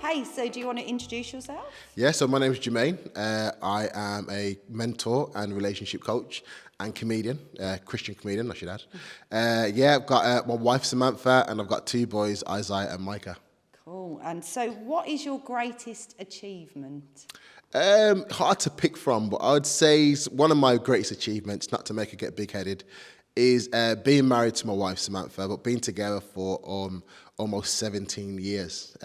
Hey, so do you want to introduce yourself? Yeah, so my name is Jermaine. I am a mentor and relationship coach and comedian, Christian comedian, I should add. I've got my wife Samantha, and I've got two boys, Isaiah and Micah. Cool. And so what is your greatest achievement? Hard to pick from, but I would say one of my greatest achievements, not to make her get big-headed, is being married to my wife Samantha, but being together for almost 17 years.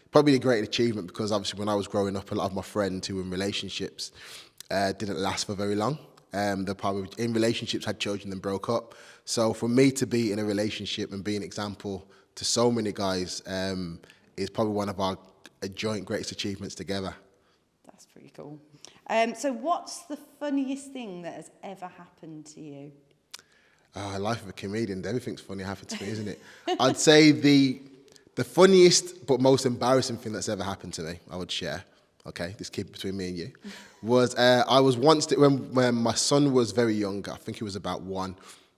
Probably a great achievement because obviously when I was growing up, a lot of my friends who were in relationships didn't last for very long. They're probably in relationships, had children, then broke up. So for me to be in a relationship and be an example to so many guys is probably one of our joint greatest achievements together. That's pretty cool. So what's the funniest thing that has ever happened to you? Life of a comedian, everything's funny happened to me, isn't it? I'd say the funniest but most embarrassing thing that's ever happened to me, I would share, okay, this keep it between me and you, was I was once, when my son was very young, I think he was about 1,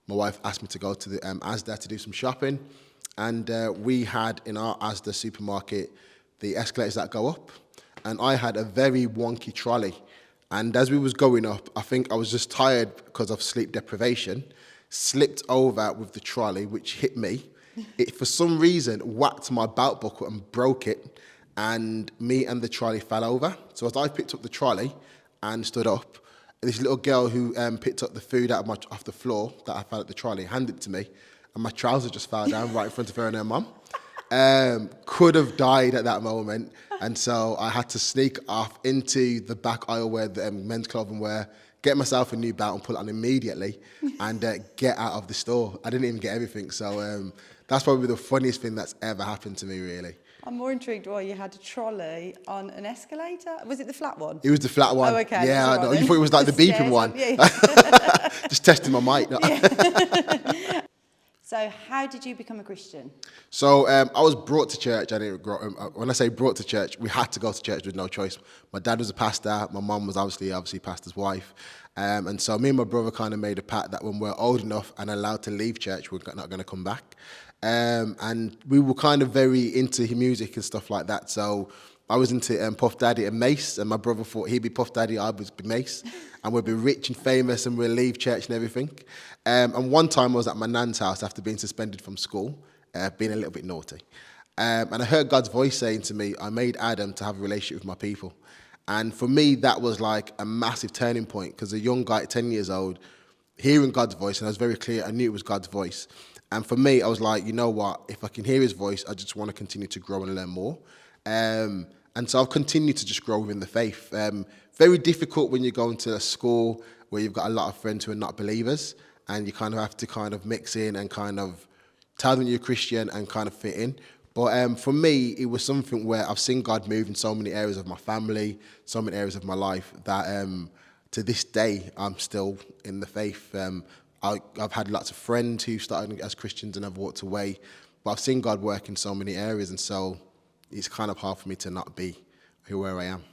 my wife asked me to go to the Asda to do some shopping, and we had in our Asda supermarket the escalators that go up, and I had a very wonky trolley, and as we was going up, I think I was just tired because of sleep deprivation, slipped over with the trolley, which hit me. It, for some reason, whacked my belt buckle and broke it, and me and the trolley fell over. So as I picked up the trolley and stood up, this little girl who picked up the food off the floor that I found at the trolley handed it to me, and my trousers just fell down right in front of her and her mum. Could have died at that moment, and so I had to sneak off into the back aisle where the men's clothing were, get myself a new belt and pull it on immediately, and get out of the store. I didn't even get everything, so that's probably the funniest thing that's ever happened to me, really. I'm more intrigued why you had a trolley on an escalator. Was it the flat one? It was the flat one. Oh, okay. Yeah, I know. You thought it was like the Just beeping one. Yeah. Just testing my mic. So how did you become a Christian? So I was brought to church. I didn't grow. When I say brought to church, we had to go to church with no choice. My dad was a pastor. My mum was obviously pastor's wife, and so me and my brother kind of made a pact that when we're old enough and allowed to leave church, we're not going to come back. And we were kind of very into music and stuff like that. So I was into Puff Daddy and Mace, and my brother thought he'd be Puff Daddy, I would be Mace, and we'd be rich and famous, and we'd leave church and everything. And one time I was at my nan's house after being suspended from school, being a little bit naughty. And I heard God's voice saying to me, I made Adam to have a relationship with my people. And for me, that was like a massive turning point, because a young guy at 10 years old, hearing God's voice, and I was very clear, I knew it was God's voice. And for me, I was like, you know what, if I can hear his voice, I just want to continue to grow and learn more. And so I've continued to just grow within the faith. Very difficult when you go into a school where you've got a lot of friends who are not believers, and you kind of have to kind of mix in and kind of tell them you're Christian and kind of fit in. But for me, it was something where I've seen God move in so many areas of my family, so many areas of my life, that to this day, I'm still in the faith. I've had lots of friends who started as Christians and have walked away, but I've seen God work in so many areas, and so it's kind of hard for me to not be where I am.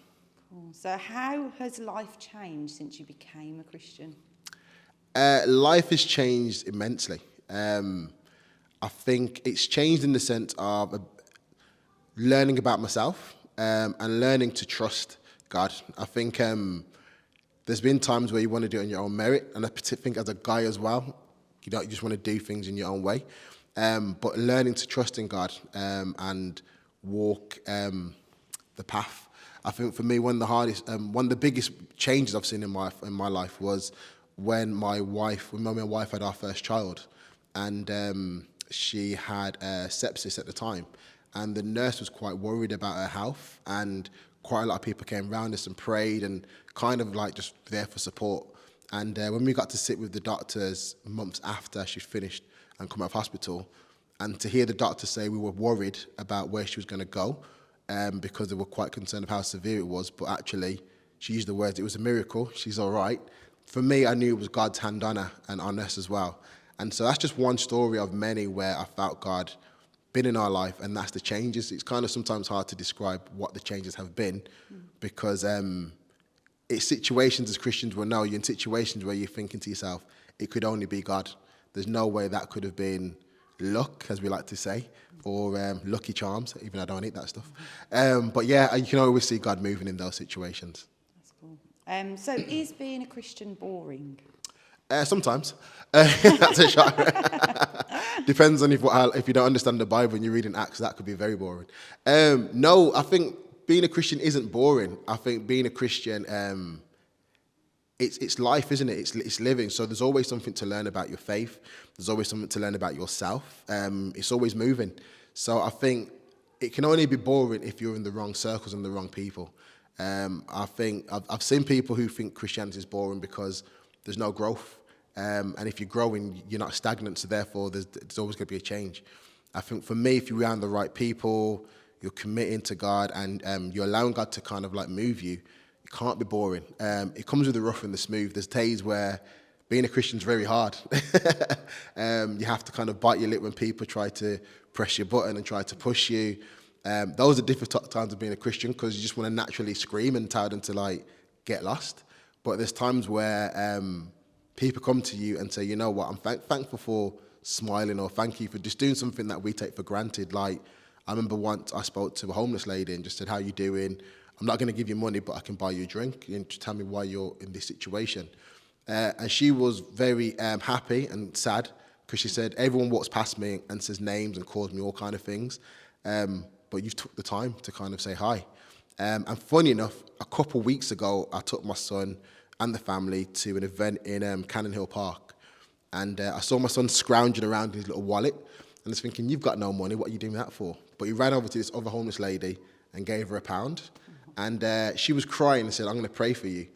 Cool. So how has life changed since you became a Christian? Life has changed immensely. I think it's changed in the sense of learning about myself and learning to trust God. I think there's been times where you want to do it on your own merit, and I think as a guy as well, you just want to do things in your own way. But learning to trust in God and walk the path. I think for me, one of the biggest changes I've seen in my life was when my wife had our first child, and she had sepsis at the time, and the nurse was quite worried about her health, and quite a lot of people came around us and prayed and kind of like just there for support. And when we got to sit with the doctors months after she finished and come out of hospital, and to hear the doctor say we were worried about where she was going to go, because they were quite concerned of how severe it was, but actually she used the words, it was a miracle, she's all right. For me, I knew it was God's hand on her and on us as well. And so that's just one story of many where I felt God been in our life, and that's the changes. It's kind of sometimes hard to describe what the changes have been, because it's situations, as Christians will know, you're in situations where you're thinking to yourself, it could only be God. There's no way that could have been luck, as we like to say, or Lucky Charms, even though I don't eat that stuff. But yeah, you can always see God moving in those situations. That's cool. So is being a Christian boring? Sometimes. That's a shot. Depends on if you don't understand the Bible and you're reading Acts, that could be very boring. No, I think being a Christian isn't boring. I think being a Christian, it's life, isn't it? It's living. So there's always something to learn about your faith. There's always something to learn about yourself. It's always moving. So I think it can only be boring if you're in the wrong circles and the wrong people. I think I've seen people who think Christianity is boring because there's no growth. And if you're growing, you're not stagnant. So therefore, there's always going to be a change. I think for me, if you're around the right people, you're committing to God, and you're allowing God to kind of like move you, it can't be boring. It comes with the rough and the smooth. There's days where being a Christian is very hard. You have to kind of bite your lip when people try to press your button and try to push you. Those are difficult times of being a Christian because you just want to naturally scream and tell them to like get lost. But there's times where people come to you and say, you know what, I'm thankful for smiling, or thank you for just doing something that we take for granted. Like, I remember once I spoke to a homeless lady and just said, how you doing? I'm not going to give you money, but I can buy you a drink. And just tell me why you're in this situation. And she was very happy and sad because she said, everyone walks past me and says names and calls me all kind of things. But you've took the time to kind of say hi. And funny enough, a couple of weeks ago, I took my son and the family to an event in Cannon Hill Park. And I saw my son scrounging around in his little wallet. And I was thinking, you've got no money, what are you doing that for? But he ran over to this other homeless lady and gave her £1. And she was crying and said, I'm going to pray for you.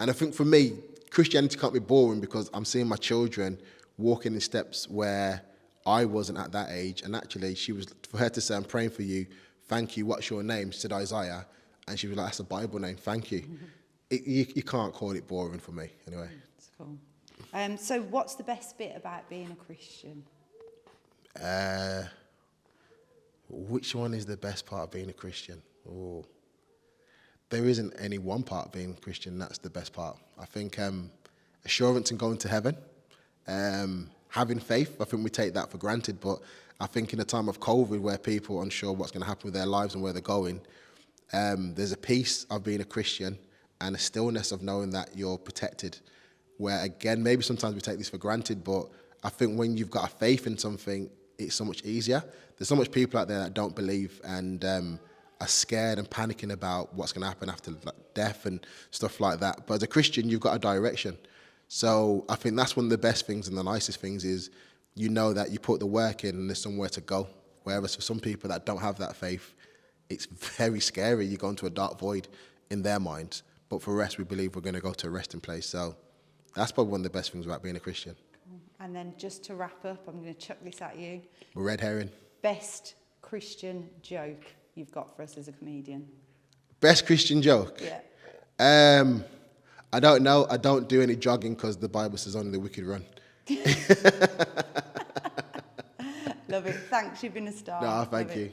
And I think for me, Christianity can't be boring because I'm seeing my children walking in steps where I wasn't at that age. And actually, for her to say, I'm praying for you, thank you, what's your name? She said, Isaiah. And she was like, that's a Bible name, thank you. You can't call it boring for me, anyway. That's cool. So what's the best bit about being a Christian? Which one is the best part of being a Christian? Oh, there isn't any one part of being a Christian that's the best part. I think assurance in going to heaven, having faith, I think we take that for granted, but I think in a time of COVID where people are unsure what's going to happen with their lives and where they're going, there's a peace of being a Christian and a stillness of knowing that you're protected, where again, maybe sometimes we take this for granted, but I think when you've got a faith in something, it's so much easier. There's so much people out there that don't believe and are scared and panicking about what's going to happen after death and stuff like that. But as a Christian, you've got a direction. So I think that's one of the best things and the nicest things is you know that you put the work in and there's somewhere to go. Whereas for some people that don't have that faith, it's very scary. You go into a dark void in their minds. But for us, we believe we're going to go to a resting place. So that's probably one of the best things about being a Christian. And then just to wrap up, I'm going to chuck this at you. Red herring. Best Christian joke you've got for us as a comedian? Best Christian joke? Yeah. I don't know. I don't do any jogging because the Bible says only the wicked run. Love it. Thanks, you've been a star. No, thank you.